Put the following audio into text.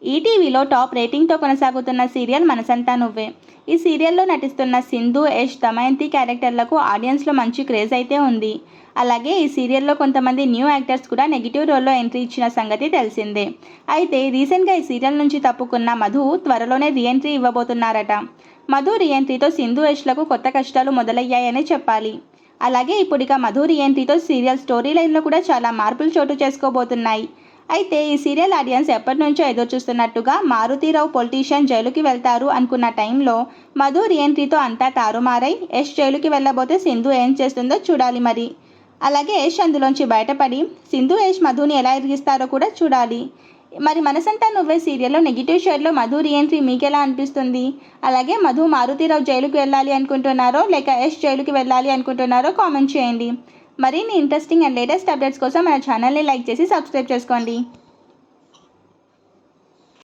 ఈటీవీలో టాప్ రేటింగ్తో కొనసాగుతున్న సీరియల్ మనసంతా నువ్వే. ఈ సీరియల్లో నటిస్తున్న సింధు, యష్, దమయంతి క్యారెక్టర్లకు ఆడియన్స్లో మంచి క్రేజ్ అయితే ఉంది. అలాగే ఈ సీరియల్లో కొంతమంది న్యూ యాక్టర్స్ కూడా నెగిటివ్ రోల్లో ఎంట్రీ ఇచ్చిన సంగతి తెలిసిందే. అయితే రీసెంట్గా ఈ సీరియల్ నుంచి తప్పుకున్న మధు త్వరలోనే రీఎంట్రీ ఇవ్వబోతున్నారట. మధు రీఎంట్రీతో సింధు, యష్లకు కొత్త కష్టాలు మొదలయ్యాయనే చెప్పాలి. అలాగే ఇప్పుడిక మధు రీఎంట్రీతో సీరియల్ స్టోరీ లైన్లో కూడా చాలా మార్పులు చోటు చేసుకోబోతున్నాయి. అయితే ఈ సీరియల్ ఆడియన్స్ ఎప్పటి నుంచో ఎదురుచూస్తున్నట్టుగా మారుతీరావు పొలిటీషియన్ జైలుకి వెళ్తారు అనుకున్న టైంలో మధు రీఎంట్రీతో అంతా తారుమారై యష్ జైలుకి వెళ్ళబోతే సింధు ఏం చేస్తుందో చూడాలి మరి. అలాగే యష్ అందులోంచి బయటపడి సింధు, యష్ మధుని ఎలా ఎదిగిస్తారో కూడా చూడాలి. మరి మనసంతా నువ్వే సీరియల్లో నెగిటివ్ షేడ్లో మధు రీఎంట్రీ మీకెలా అనిపిస్తుంది? అలాగే మధు మారుతీరావు జైలుకి వెళ్ళాలి అనుకుంటున్నారో లేక యష్ జైలుకి వెళ్ళాలి అనుకుంటున్నారో కామెంట్ చేయండి. మరిన్ని ఇంట్రెస్టింగ్ అండ్ లేటెస్ట్ అప్డేట్స్ కోసం మన ఛానల్ని లైక్ చేసి సబ్స్క్రైబ్ చేసుకోండి.